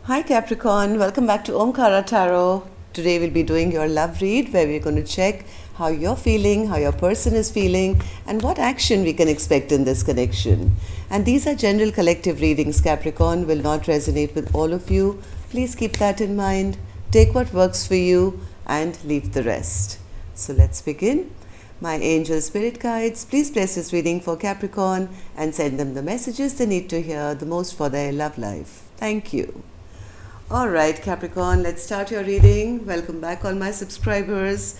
Hi Capricorn, welcome back to Omkara Tarot. Today we'll be doing your love read where we're going to check how you're feeling, how your person is feeling, and what action we can expect in this connection. And these are general collective readings, Capricorn, will not resonate with all of you. Please keep that in mind. Take what works for you and leave the rest. So let's begin. My angel spirit guides, please bless this reading for Capricorn and send them the messages they need to hear the most for their love life. Thank you. Alright Capricorn, let's start your reading. Welcome back all my subscribers.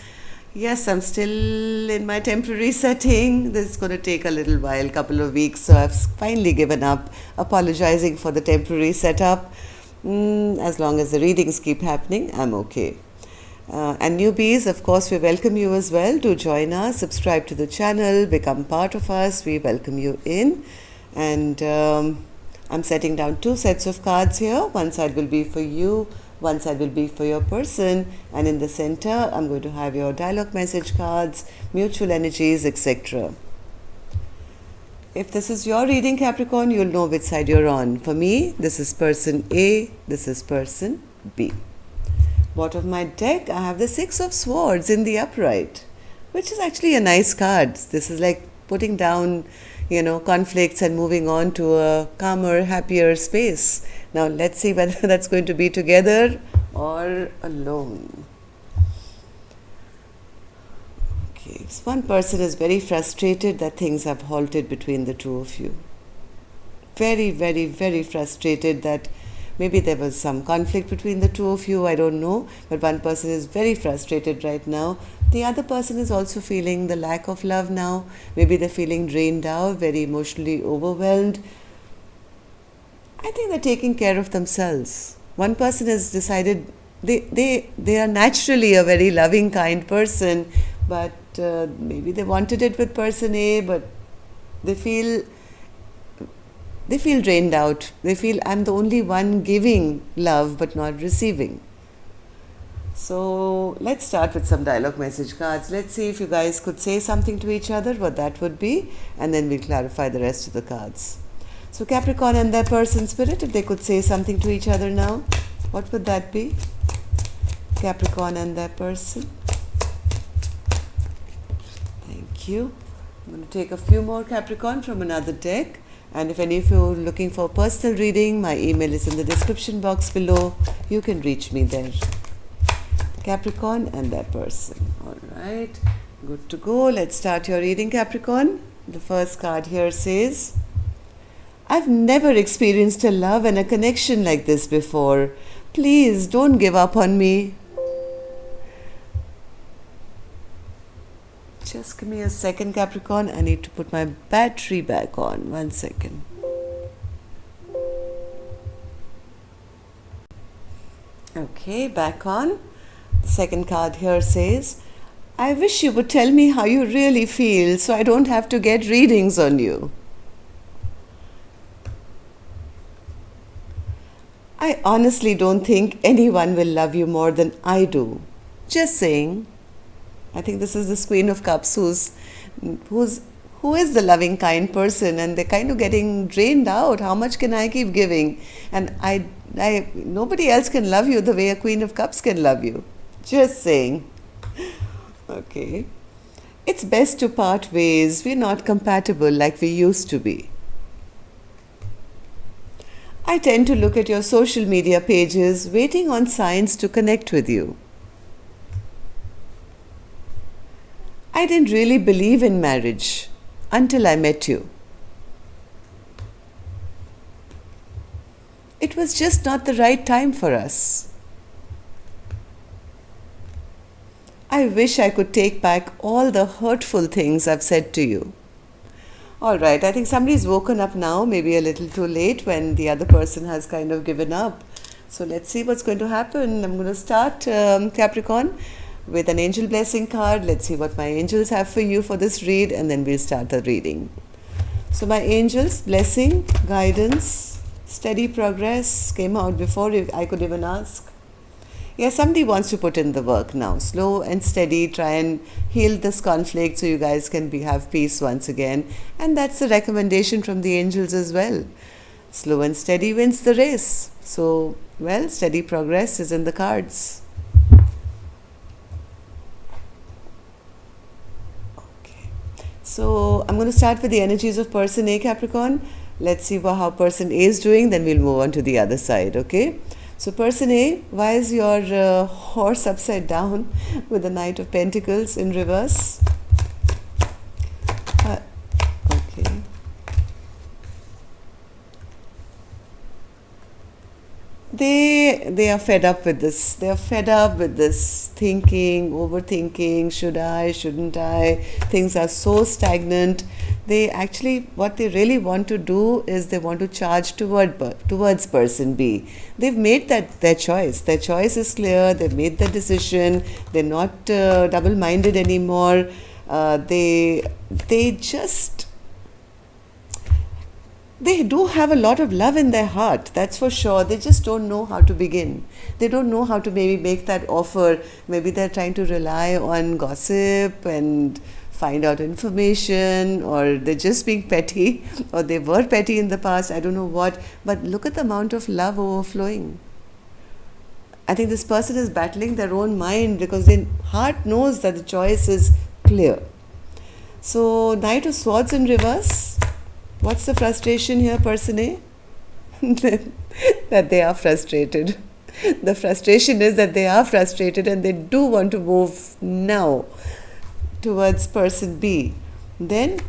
Yes, I'm still in my temporary setting. This is going to take a little while, couple of weeks, so I've finally given up apologizing for the temporary setup. As long as the readings keep happening, I'm okay. And newbies, of course, we welcome you as well to join us, subscribe to the channel, become part of us. We welcome you in. And I'm setting down two sets of cards here. One side will be for you, one side will be for your person, and in the center I'm going to have your dialogue message cards, mutual energies, etc. If this is your reading, Capricorn, you'll know which side you're on. For me, this is person A, this is person B. Bottom of my deck, I have the Six of Swords in the upright, which is actually a nice card. This is like putting down conflicts and moving on to a calmer, happier space. Now let's see whether that's going to be together or alone. Okay, one person is very frustrated that things have halted between the two of you. Very, very, very frustrated that maybe there was some conflict between the two of you, I don't know, but one person is very frustrated right now. The other person is also feeling the lack of love now. Maybe they're feeling drained out, very emotionally overwhelmed. I think they're taking care of themselves. One person has decided they are naturally a very loving, kind person, but maybe they wanted it with person A, but they feel drained out. They feel I'm the only one giving love but not receiving. So let's start with some dialogue message cards. Let's see if you guys could say something to each other, what that would be, and then we'll clarify the rest of the cards. So Capricorn and their person spirit, if they could say something to each other now, what would that be? Capricorn and their person. Thank you. I'm going to take a few more Capricorn from another deck. And if any of you are looking for personal reading, my email is in the description box below. You can reach me there. Capricorn and their person. Alright, good to go. Let's start your reading, Capricorn. The first card here says, I've never experienced a love and a connection like this before. Please don't give up on me. Just give me a second, Capricorn. I need to put my battery back on. 1 second. Okay, back on. The second card here says, I wish you would tell me how you really feel so I don't have to get readings on you. I honestly don't think anyone will love you more than I do. Just saying. I think this is the Queen of Cups who is the loving, kind person, and they're kind of getting drained out. How much can I keep giving? And nobody else can love you the way a Queen of Cups can love you. Just saying. Okay. It's best to part ways. We're not compatible like we used to be. I tend to look at your social media pages, waiting on signs to connect with you. I didn't really believe in marriage until I met you. It was just not the right time for us. I wish I could take back all the hurtful things I've said to you. Alright, I think somebody's woken up now, maybe a little too late when the other person has kind of given up. So let's see what's going to happen. I'm going to start, Capricorn, with an angel blessing card. Let's see what my angels have for you for this read, and then we'll start the reading. So my angels, blessing, guidance, steady progress came out before I could even ask. Yes, somebody wants to put in the work now. Slow and steady, try and heal this conflict so you guys can have peace once again. And that's the recommendation from the angels as well. Slow and steady wins the race. So Well, steady progress is in the cards. Okay. So I'm going to start with the energies of person A, Capricorn. Let's see how person A is doing, then we'll move on to the other side, okay? So person A, why is your horse upside down with the Knight of Pentacles in reverse? Okay. They are fed up with this. They are fed up with this thinking, overthinking, should I, shouldn't I? Things are so stagnant. They actually, what they really want to do is they want to charge towards person B. They've made that their choice. Their choice is clear. They've made the decision. They're not double-minded anymore. They just, they do have a lot of love in their heart, that's for sure. They just don't know how to begin. They don't know how to maybe make that offer. Maybe they're trying to rely on gossip and find out information, or they're just being petty, or they were petty in the past, I don't know what. But look at the amount of love overflowing. I think this person is battling their own mind because their heart knows that the choice is clear. So Knight of Swords in reverse. What's the frustration here, person A? That they are frustrated. The frustration is that they are frustrated and they do want to move now towards person B. Then,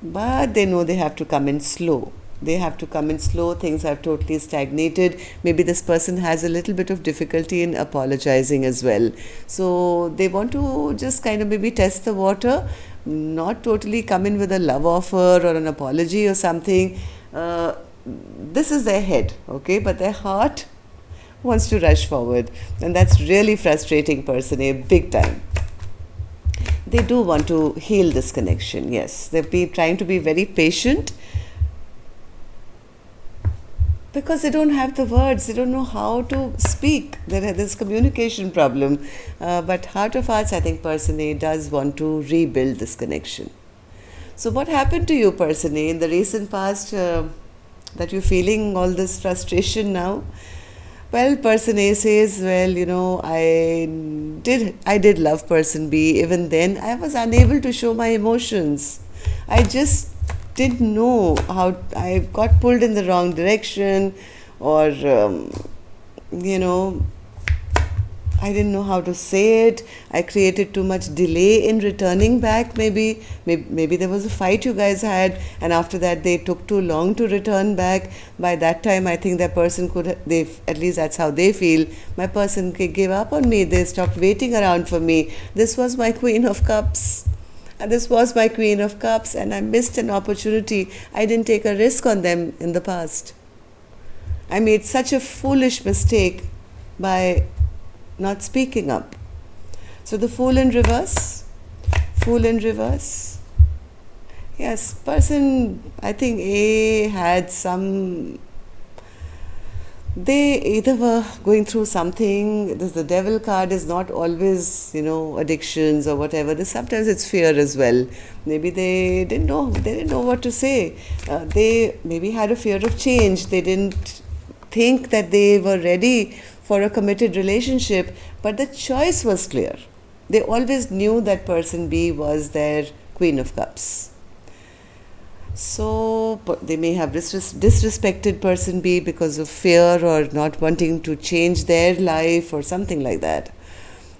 but they know they have to come in slow. They have to come in slow. Things have totally stagnated. Maybe this person has a little bit of difficulty in apologizing as well. So they want to just kind of maybe test the water, not totally come in with a love offer or an apology or something. This is their head, okay, but their heart wants to rush forward, and that's really frustrating, person A, big time. They do want to heal this connection, yes. They're trying to be very patient because they don't have the words, they don't know how to speak. There's communication problem. But heart of hearts, I think person A does want to rebuild this connection. So what happened to you, person A, in the recent past that you're feeling all this frustration now? Well, person A says, well, you know, I did love person B. Even then, I was unable to show my emotions. I just didn't know how. I got pulled in the wrong direction, or you know, I didn't know how to say it. I created too much delay in returning back. Maybe there was a fight you guys had, and after that they took too long to return back. By that time, I think that person at least that's how they feel. My person gave up on me. They stopped waiting around for me. This was my Queen of Cups. And this was my Queen of Cups, and I missed an opportunity. I didn't take a risk on them in the past. I made such a foolish mistake by not speaking up. So the Fool in reverse. Fool in reverse. Yes, person, I think A had some, they either were going through something. The devil card is not always, you know, addictions or whatever. Sometimes it's fear as well. Maybe they didn't know what to say. They maybe had a fear of change. They didn't think that they were ready for a committed relationship, but the choice was clear. They always knew that person B was their Queen of Cups. So they may have disrespected person B because of fear or not wanting to change their life or something like that.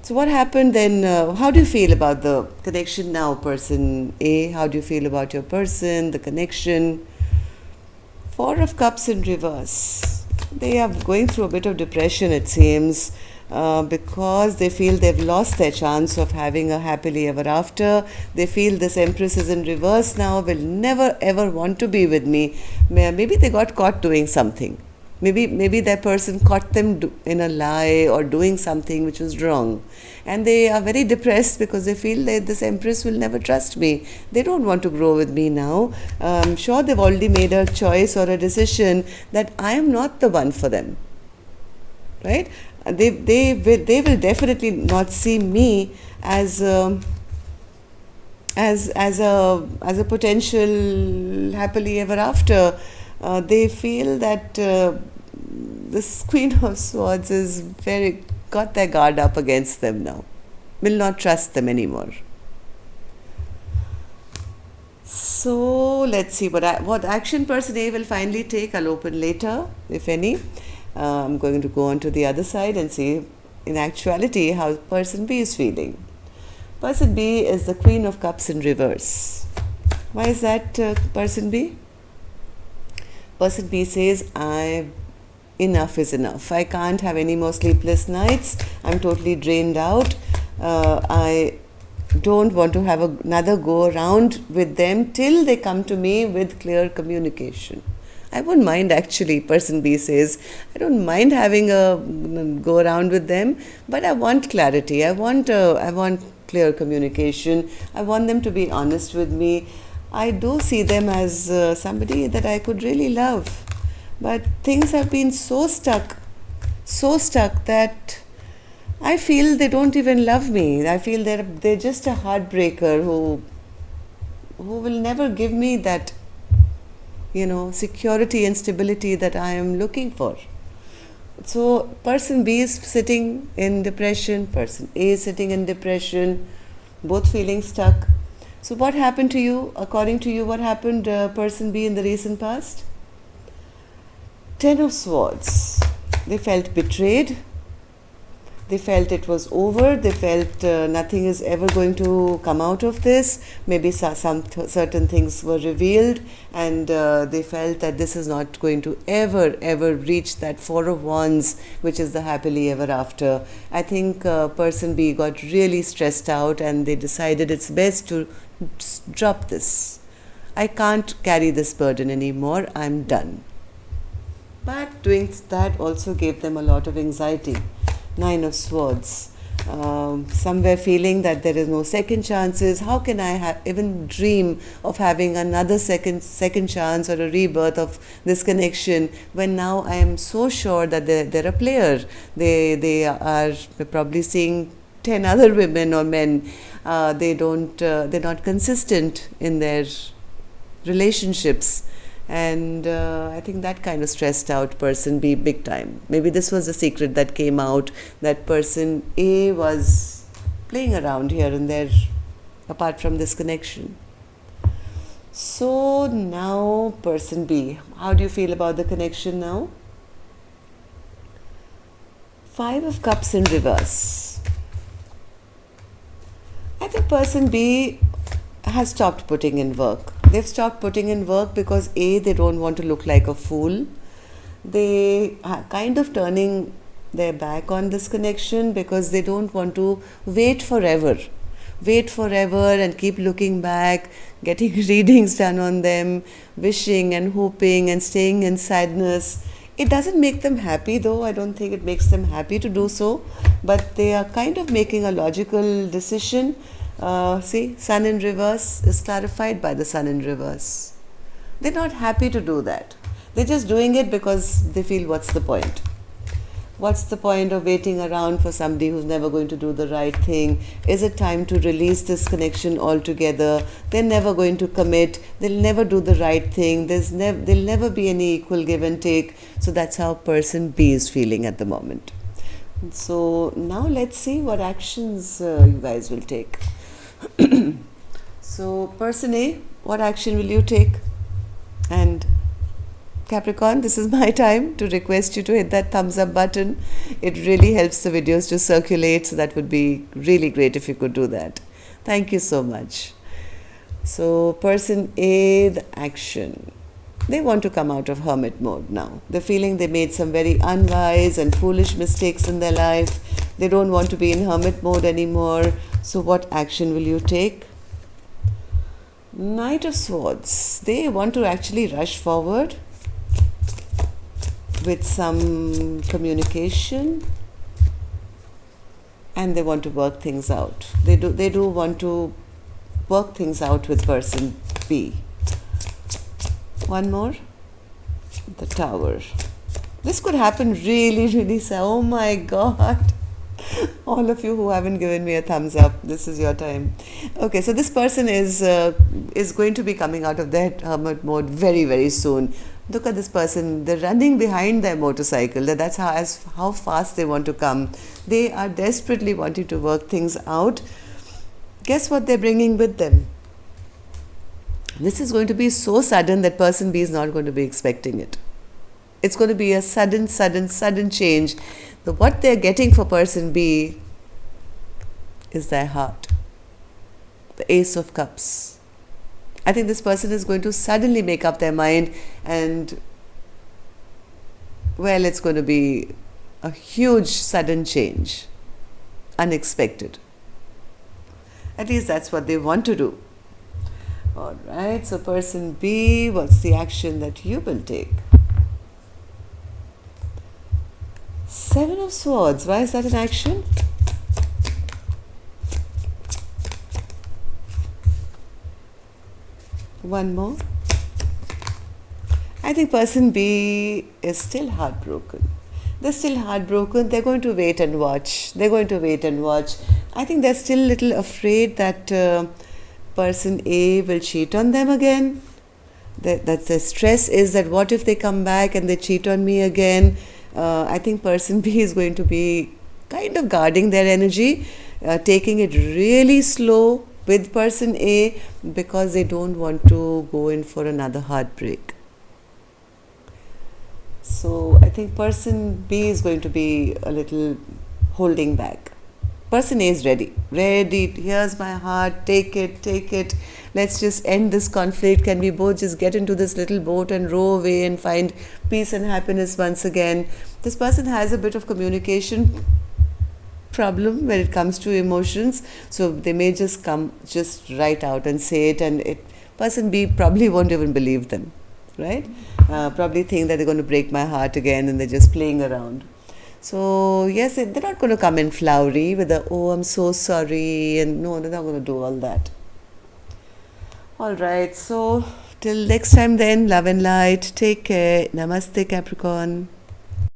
So what happened then? How do you feel about the connection now, person A? How do you feel about your person, the connection? Four of Cups in reverse. They are going through a bit of depression, it seems, because they feel they've lost their chance of having a happily ever after. They feel this Empress is in reverse now, will never ever want to be with me. Maybe they got caught doing something. Maybe that person caught them in a lie or doing something which was wrong. And they are very depressed because they feel that this Empress will never trust me. They don't want to grow with me now. I'm sure they've already made a choice or a decision that I am not the one for them. Right? They will definitely not see me as a potential happily ever after. They feel that this Queen of Swords is very got their guard up against them now. Will not trust them anymore. So let's see what action person A will finally take. I'll open later, if any. I'm going to go on to the other side and see in actuality how person B is feeling. Person B is the Queen of Cups in reverse. Why is that person B? Person B says, enough is enough. I can't have any more sleepless nights. I'm totally drained out. I don't want to have another go around with them till they come to me with clear communication. I won't mind actually, person B says, I don't mind having a go around with them, but I want clarity. I want clear communication. I want them to be honest with me. I do see them as somebody that I could really love, but things have been so stuck that I feel they don't even love me. I feel they're just a heartbreaker who will never give me that, security and stability that I am looking for. So person B is sitting in depression, person A is sitting in depression, both feeling stuck. So what happened to you? According to you, what happened person B in the recent past? Ten of Swords. They felt betrayed. They felt it was over. They felt nothing is ever going to come out of this. Maybe certain things were revealed, and they felt that this is not going to ever reach that Four of Wands, which is the happily ever after. I think person B got really stressed out, and they decided it's best to drop this. I can't carry this burden anymore. I'm done. But doing that also gave them a lot of anxiety. Nine of Swords. Somewhere feeling that there is no second chances. How can I even dream of having another second chance or a rebirth of this connection when now I am so sure that they're a player. They are probably seeing 10 other women or men. They're not consistent in their relationships. And I think that kind of stressed out person B big time. Maybe this was the secret that came out, that person A was playing around here and there apart from this connection. So now person B, how do you feel about the connection now? Five of Cups in reverse. I think person B has stopped putting in work. They've stopped putting in work because A, they don't want to look like a fool. They are kind of turning their back on this connection because they don't want to wait forever and keep looking back, getting readings done on them, wishing and hoping and staying in sadness. It doesn't make them happy though. I don't think it makes them happy to do so, but they are kind of making a logical decision. See, Sun in reverse is clarified by the Sun in reverse. They're not happy to do that. They're just doing it because they feel, what's the point? What's the point of waiting around for somebody who's never going to do the right thing? Is it time to release this connection altogether? They're never going to commit. They'll never do the right thing. There'll never be any equal give and take. So that's how person B is feeling at the moment. So now let's see what actions you guys will take. So person A, what action will you take? And Capricorn, this is my time to request you to hit that thumbs up button. It really helps the videos to circulate, so that would be really great if you could do that. Thank you so much. So person A, the action. They want to come out of hermit mode now. They're feeling they made some very unwise and foolish mistakes in their life. They don't want to be in hermit mode anymore. So what action will you take? Knight of Swords. They want to actually rush forward with some communication, and they want to work things out. They do want to work things out with person B. One more. The Tower. This could happen really soon. Oh my God. All of you who haven't given me a thumbs up, this is your time. Okay, so this person is going to be coming out of that hermit mode very soon. Look at this person, they're running behind their motorcycle. That's how fast they want to come. They are desperately wanting to work things out. Guess what they're bringing with them? This is going to be so sudden that person B is not going to be expecting it. It's going to be a sudden change. What they're getting for person B is their heart. The Ace of Cups. I think this person is going to suddenly make up their mind, and well, it's going to be a huge sudden change. Unexpected. At least that's what they want to do. Alright, so person B, what's the action that you will take? Seven of Swords. Why is that an action? One more. I think person B is still heartbroken. They're still heartbroken. They're going to wait and watch. I think they're still a little afraid that person A will cheat on them again. That the stress is that what if they come back and they cheat on me again? I think person B is going to be kind of guarding their energy, taking it really slow with person A because they don't want to go in for another heartbreak. So I think person B is going to be a little holding back. Person A is ready. Here's my heart, take it. Let's just end this conflict. Can we both just get into this little boat and row away and find peace and happiness once again? This person has a bit of communication problem when it comes to emotions, so they may just come just right out and say it, and person B probably won't even believe them, right? Probably think that they're going to break my heart again and they're just playing around. So yes, they're not going to come in flowery with oh, I'm so sorry, and no, they're not going to do all that. Alright, so till next time then, love and light. Take care. Namaste, Capricorn.